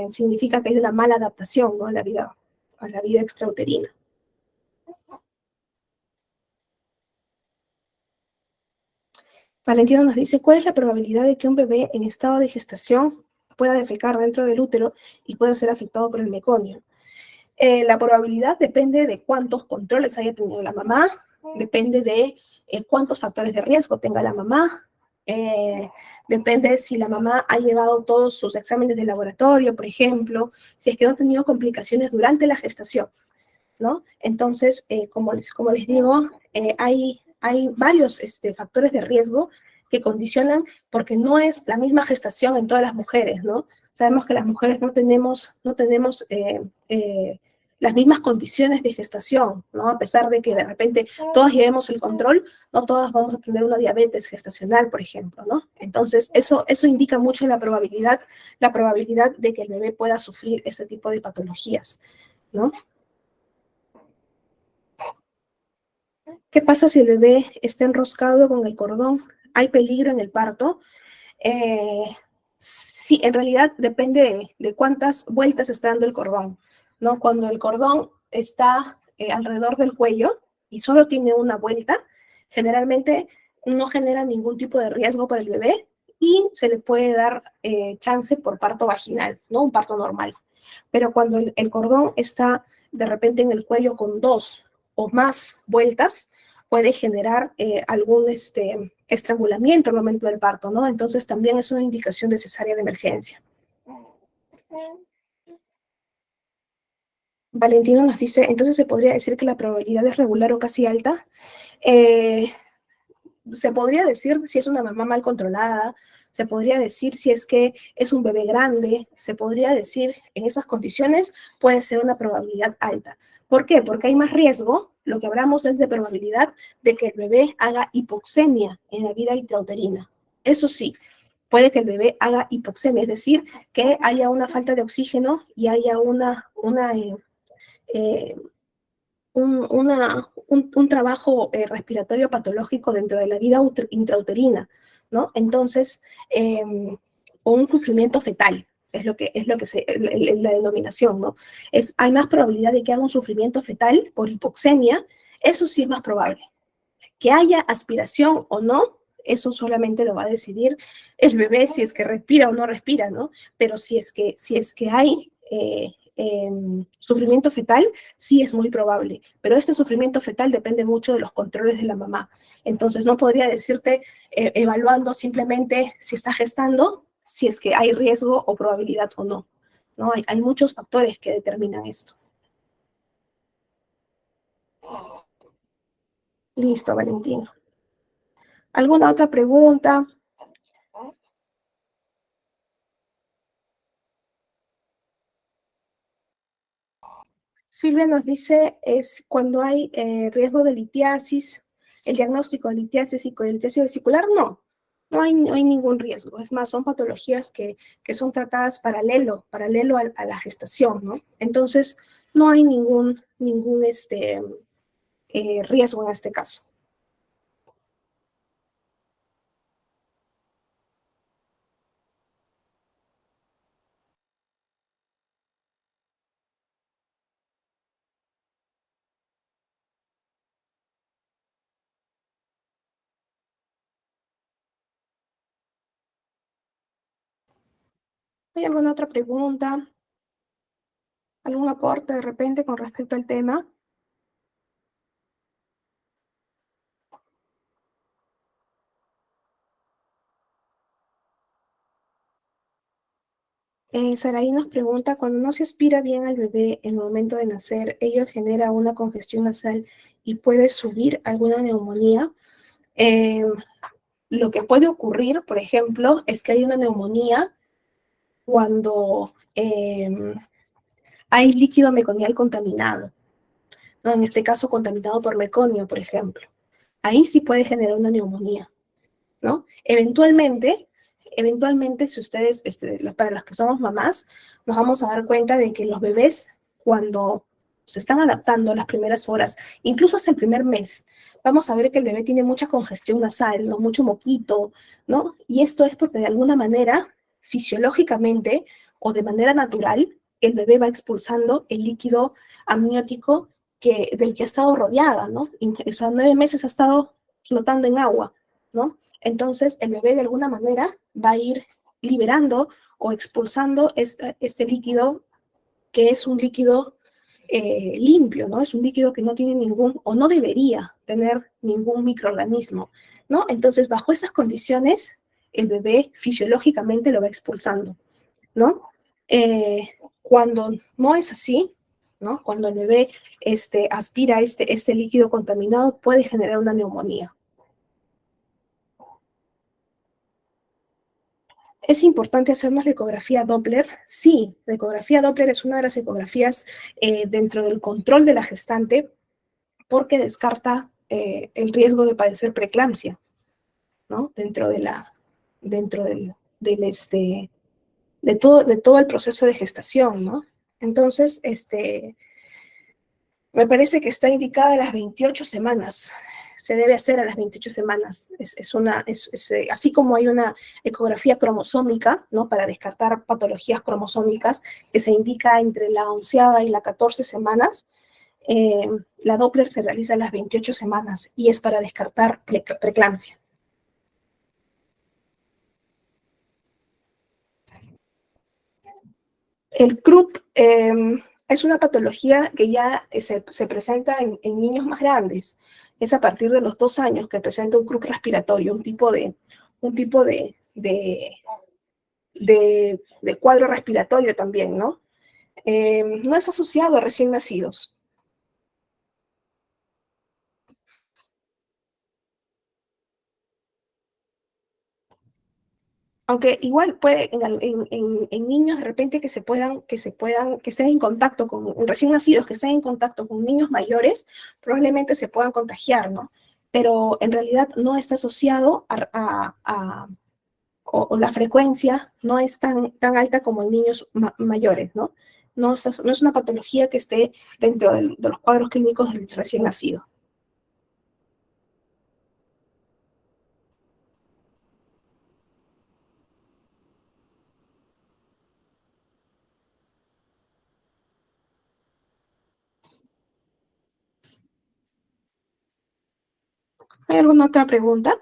significa que hay una mala adaptación, ¿no? A la vida extrauterina. Valentino nos dice, ¿cuál es la probabilidad de que un bebé en estado de gestación pueda defecar dentro del útero y pueda ser afectado por el meconio? La probabilidad depende de cuántos controles haya tenido la mamá, depende de cuántos factores de riesgo tenga la mamá, depende si la mamá ha llevado todos sus exámenes de laboratorio, por ejemplo, si es que no ha tenido complicaciones durante la gestación, ¿no? Entonces, como les digo, hay varios factores de riesgo que condicionan, porque no es la misma gestación en todas las mujeres, ¿no? Sabemos que las mujeres no tenemos las mismas condiciones de gestación, ¿no? A pesar de que de repente todas llevemos el control, no todas vamos a tener una diabetes gestacional, por ejemplo, ¿no? Entonces, eso indica mucho la probabilidad de que el bebé pueda sufrir ese tipo de patologías, ¿no? ¿Qué pasa si el bebé está enroscado con el cordón? ¿Hay peligro en el parto? Sí, en realidad depende de cuántas vueltas está dando el cordón, ¿no? Cuando el cordón está alrededor del cuello y solo tiene una vuelta, generalmente no genera ningún tipo de riesgo para el bebé y se le puede dar chance por parto vaginal, ¿no? Un parto normal. Pero cuando el cordón está de repente en el cuello con 2 o más vueltas, puede generar algún estrangulamiento al momento del parto, ¿no? Entonces también es una indicación de cesárea de emergencia. Valentino nos dice, entonces se podría decir que la probabilidad es regular o casi alta. Se podría decir si es una mamá mal controlada, se podría decir si es que es un bebé grande, se podría decir en esas condiciones puede ser una probabilidad alta. ¿Por qué? Porque hay más riesgo, lo que hablamos es de probabilidad de que el bebé haga hipoxemia en la vida intrauterina. Eso sí, puede que el bebé haga hipoxemia, es decir, que haya una falta de oxígeno y haya eh, un trabajo respiratorio patológico dentro de la vida intrauterina, ¿no? Entonces, o un sufrimiento fetal, es lo que la denominación, ¿no? Hay más probabilidad de que haga un sufrimiento fetal por hipoxemia, eso sí es más probable. Que haya aspiración o no, eso solamente lo va a decidir el bebé si es que respira o no respira, ¿no? Pero si es que hay sufrimiento fetal, sí es muy probable. Pero este sufrimiento fetal depende mucho de los controles de la mamá. Entonces, no podría decirte, evaluando simplemente si está gestando, si es que hay riesgo o probabilidad o no. ¿No? Hay muchos factores que determinan esto. Listo, Valentino. ¿Alguna otra pregunta? Silvia nos dice, es cuando hay riesgo de litiasis, el diagnóstico de litiasis y colitiasis vesicular, no hay ningún riesgo. Es más, son patologías que son tratadas paralelo a la gestación, ¿no? Entonces, no hay ningún riesgo en este caso. ¿Hay alguna otra pregunta? ¿Algún aporte de repente con respecto al tema? Saraí nos pregunta, cuando no se aspira bien al bebé en el momento de nacer, ello genera una congestión nasal y puede subir alguna neumonía. Eh, lo que puede ocurrir, por ejemplo, es que hay una neumonía cuando hay líquido meconial contaminado, ¿no? En este caso contaminado por meconio, por ejemplo. Ahí sí puede generar una neumonía, ¿no? Eventualmente, si ustedes, para los que somos mamás, nos vamos a dar cuenta de que los bebés, cuando se están adaptando las primeras horas, incluso hasta el primer mes, vamos a ver que el bebé tiene mucha congestión nasal, ¿no? Mucho moquito, ¿no? Y esto es porque de alguna manera, fisiológicamente o de manera natural, el bebé va expulsando el líquido amniótico del que ha estado rodeada, ¿no? O sea, 9 meses ha estado flotando en agua, ¿no? Entonces, el bebé de alguna manera va a ir liberando o expulsando este líquido, que es un líquido limpio, ¿no? Es un líquido que no tiene ningún, o no debería tener ningún microorganismo, ¿no? Entonces, bajo esas condiciones, el bebé fisiológicamente lo va expulsando, ¿no? Cuando no es así, ¿no? Cuando el bebé aspira este líquido contaminado, puede generar una neumonía. ¿Es importante hacernos la ecografía Doppler? Sí, la ecografía Doppler es una de las ecografías dentro del control de la gestante porque descarta el riesgo de padecer preeclampsia, ¿no? Dentro de todo el proceso de gestación, ¿no? Entonces, me parece que está indicada a las 28 semanas. Se debe hacer a las 28 semanas. Así como hay una ecografía cromosómica, ¿no? Para descartar patologías cromosómicas, que se indica entre la 11ª y la 14 semanas, la Doppler se realiza a las 28 semanas y es para descartar preeclampsia. El Krupp es una patología que ya se presenta en niños más grandes. Es a partir de los 2 años que presenta un Krupp respiratorio, un tipo de cuadro respiratorio también, ¿no? No es asociado a recién nacidos. Aunque igual puede en niños de repente que estén en contacto con recién nacidos, que estén en contacto con niños mayores, probablemente se puedan contagiar, ¿no? Pero en realidad no está asociado o la frecuencia no es tan alta como en niños mayores, ¿no? No es una patología que esté dentro de los cuadros clínicos del recién nacido. ¿Hay alguna otra pregunta?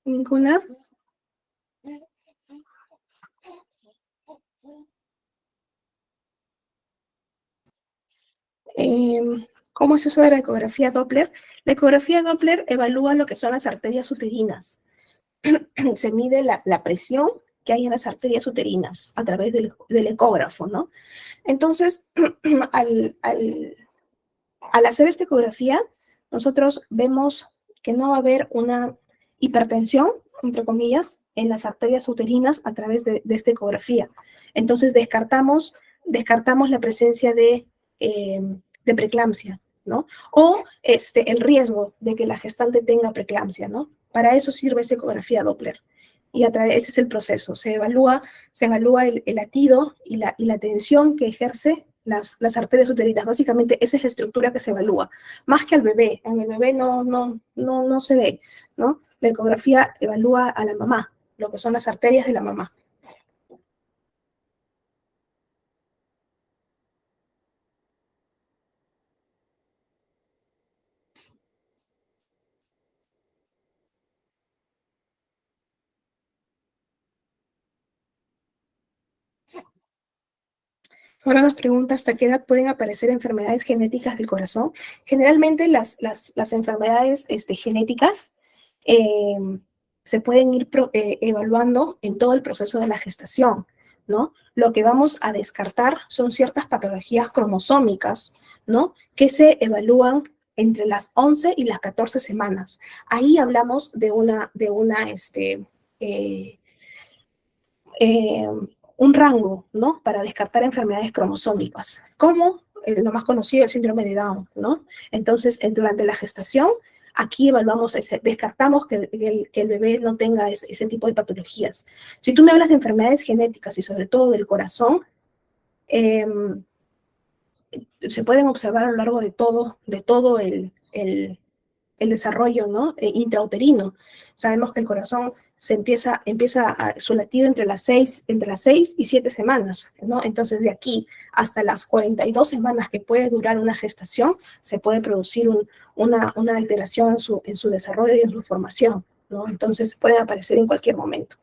¿Ninguna? ¿Cómo es eso de la ecografía Doppler? La ecografía Doppler evalúa lo que son las arterias uterinas. Se mide la presión que hay en las arterias uterinas a través del ecógrafo, ¿no? Entonces, al hacer esta ecografía, nosotros vemos que no va a haber una hipertensión, entre comillas, en las arterias uterinas a través de esta ecografía. Entonces descartamos la presencia de preeclampsia, ¿no? O el riesgo de que la gestante tenga preeclampsia, ¿no? Para eso sirve esa ecografía Doppler. Y ese es el proceso. Se evalúa el latido y la tensión que ejerce las arterias uterinas. Básicamente esa es la estructura que se evalúa. Más que al bebé. En el bebé no se ve, ¿no? La ecografía evalúa a la mamá, lo que son las arterias de la mamá. Ahora nos pregunta hasta qué edad pueden aparecer enfermedades genéticas del corazón. Generalmente las enfermedades genéticas eh, se pueden ir evaluando en todo el proceso de la gestación, ¿no? Lo que vamos a descartar son ciertas patologías cromosómicas, ¿no? Que se evalúan entre las 11 y las 14 semanas. Ahí hablamos de eh, eh, un rango, ¿no? Para descartar enfermedades cromosómicas, como lo más conocido, el síndrome de Down, ¿no? Entonces, durante la gestación, aquí evaluamos, descartamos que el bebé no tenga ese tipo de patologías. Si tú me hablas de enfermedades genéticas y sobre todo del corazón, eh, se pueden observar a lo largo de todo el desarrollo, ¿no? Intrauterino. Sabemos que el corazón empieza su latido entre las 6 y 7 semanas, ¿no? Entonces, de aquí hasta las 42 semanas que puede durar una gestación, se puede producir una alteración en su desarrollo y en su formación, ¿no? Entonces, pueden aparecer en cualquier momento.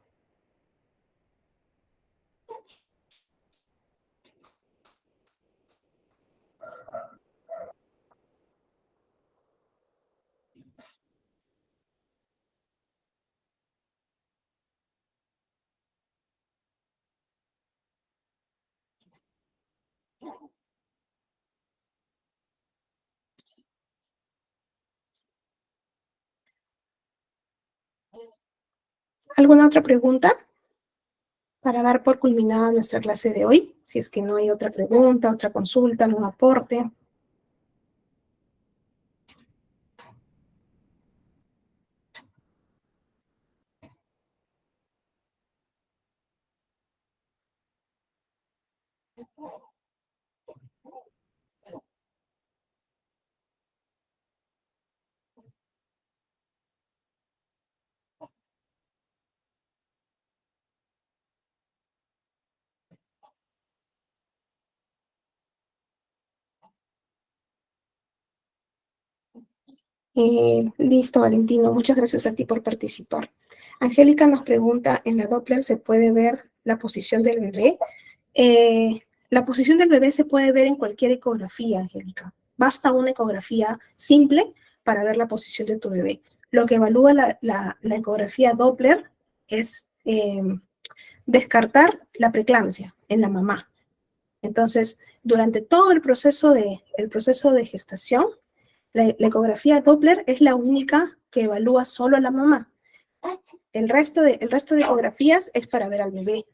¿Alguna otra pregunta para dar por culminada nuestra clase de hoy? Si es que no hay otra pregunta, otra consulta, algún aporte. Listo, Valentino. Muchas gracias a ti por participar. Angélica nos pregunta, ¿en la Doppler se puede ver la posición del bebé? La posición del bebé se puede ver en cualquier ecografía, Angélica. Basta una ecografía simple para ver la posición de tu bebé. Lo que evalúa la ecografía Doppler es descartar la preeclampsia en la mamá. Entonces, durante todo el proceso de gestación, la ecografía Doppler es la única que evalúa solo a la mamá. El resto de ecografías es para ver al bebé.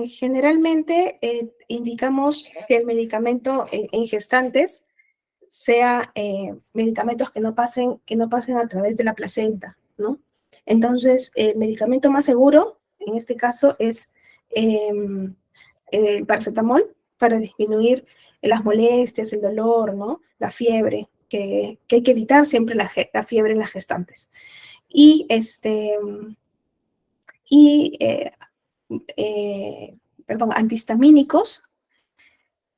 Generalmente indicamos que el medicamento en gestantes sea medicamentos que no pasen a través de la placenta, ¿no? Entonces, el medicamento más seguro, en este caso, es el paracetamol para disminuir las molestias, el dolor, ¿no? La fiebre, que hay que evitar siempre la fiebre en las gestantes. Y, y antihistamínicos,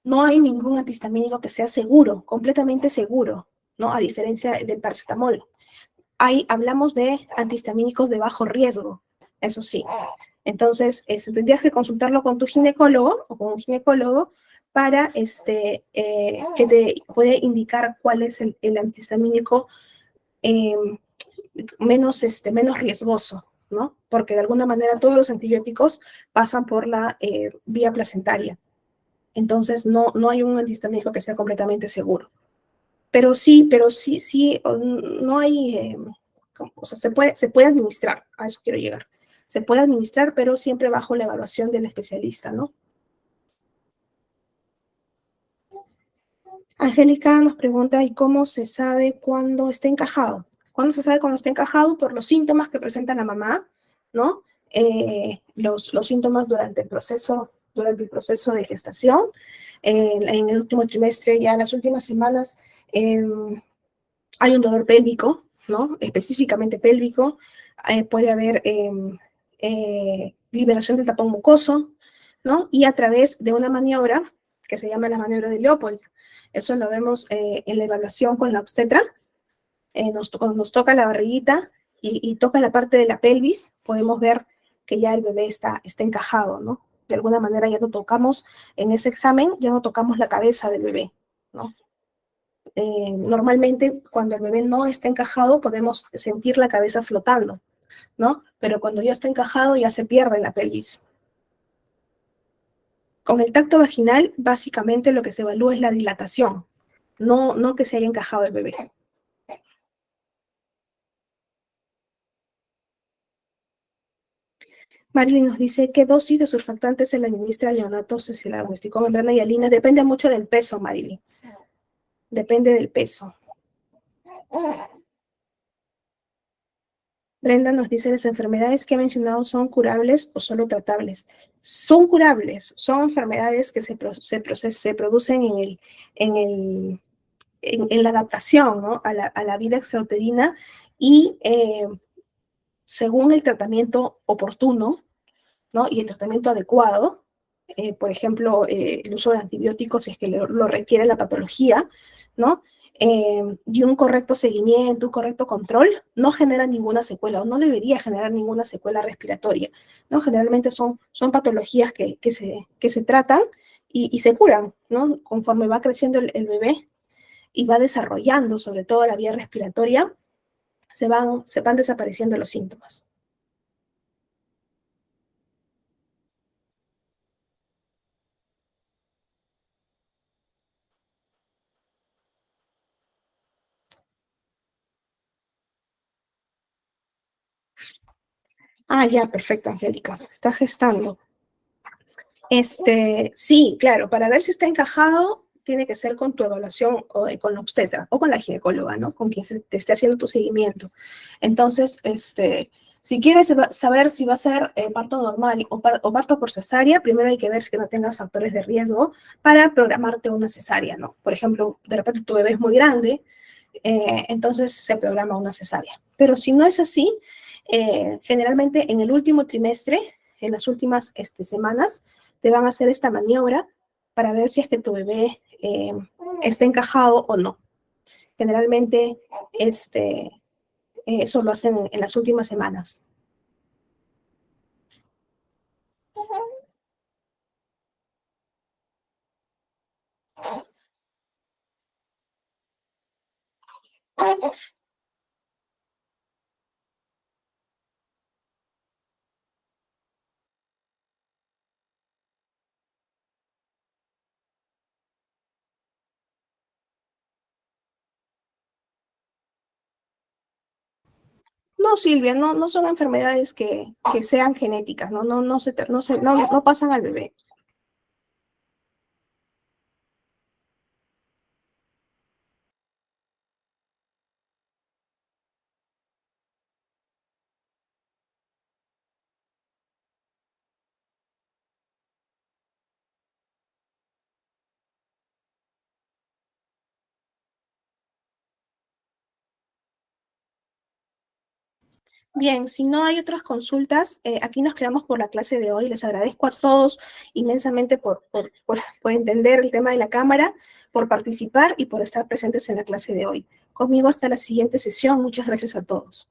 no hay ningún antihistamínico que sea seguro, completamente seguro, ¿no? A diferencia del paracetamol. Hablamos de antihistamínicos de bajo riesgo, eso sí. Entonces, tendrías que consultarlo con tu ginecólogo o con un ginecólogo para que te pueda indicar cuál es el antihistamínico eh, menos riesgoso, ¿no? Porque de alguna manera todos los antibióticos pasan por la vía placentaria. Entonces, no hay un antihistamínico que sea completamente seguro. Pero sí, no hay, o sea, se puede administrar, a eso quiero llegar. Se puede administrar, pero siempre bajo la evaluación del especialista, ¿no? Angélica nos pregunta, ¿y cómo se sabe cuándo está encajado? ¿Cuándo se sabe cuándo está encajado? Por los síntomas que presenta la mamá, ¿no? Los síntomas durante el proceso de gestación, en el último trimestre, ya en las últimas semanas, Hay un dolor pélvico, ¿no? Específicamente pélvico. Puede haber liberación del tapón mucoso, ¿no? Y a través de una maniobra que se llama la maniobra de Leopold. Eso lo vemos en la evaluación con la obstetra. Cuando nos toca la barriguita y toca la parte de la pelvis, podemos ver que ya el bebé está encajado, ¿no? De alguna manera ya no tocamos, en ese examen, ya no tocamos la cabeza del bebé, ¿no? Normalmente cuando el bebé no está encajado podemos sentir la cabeza flotando, ¿no? Pero cuando ya está encajado ya se pierde la pelvis. Con el tacto vaginal, básicamente lo que se evalúa es la dilatación, no que se haya encajado el bebé. Marilyn nos dice, ¿qué dosis de surfactantes se le administra al neonato si se la diagnosticó membrana hialina? Depende mucho del peso, Marilyn. Depende del peso. Brenda nos dice, ¿las enfermedades que ha mencionado son curables o solo tratables? Son curables, son enfermedades que se producen en la adaptación, ¿no? a la vida extrauterina y según el tratamiento oportuno, ¿no? Y el tratamiento adecuado, por ejemplo, el uso de antibióticos si es que lo requiere la patología, ¿no? Y un correcto seguimiento, un correcto control, no genera ninguna secuela o no debería generar ninguna secuela respiratoria, ¿no? Generalmente son patologías que se tratan y se curan, ¿no? Conforme va creciendo el bebé y va desarrollando sobre todo la vía respiratoria, se van desapareciendo los síntomas. Ah, ya, perfecto, Angélica. Está gestando. Sí, claro, para ver si está encajado, tiene que ser con tu evaluación o con la obstetra o con la ginecóloga, ¿no? Con quien te esté haciendo tu seguimiento. Entonces, si quieres saber si va a ser parto normal o parto por cesárea, primero hay que ver que no tengas factores de riesgo para programarte una cesárea, ¿no? Por ejemplo, de repente tu bebé es muy grande, entonces se programa una cesárea. Pero si no es así, generalmente en el último trimestre, en las últimas semanas, te van a hacer esta maniobra para ver si es que tu bebé está encajado o no. Generalmente eso lo hacen en las últimas semanas. No, Silvia, no son enfermedades que sean genéticas, no pasan al bebé. Bien, si no hay otras consultas, aquí nos quedamos por la clase de hoy. Les agradezco a todos inmensamente por entender el tema de la cámara, por participar y por estar presentes en la clase de hoy. Conmigo hasta la siguiente sesión. Muchas gracias a todos.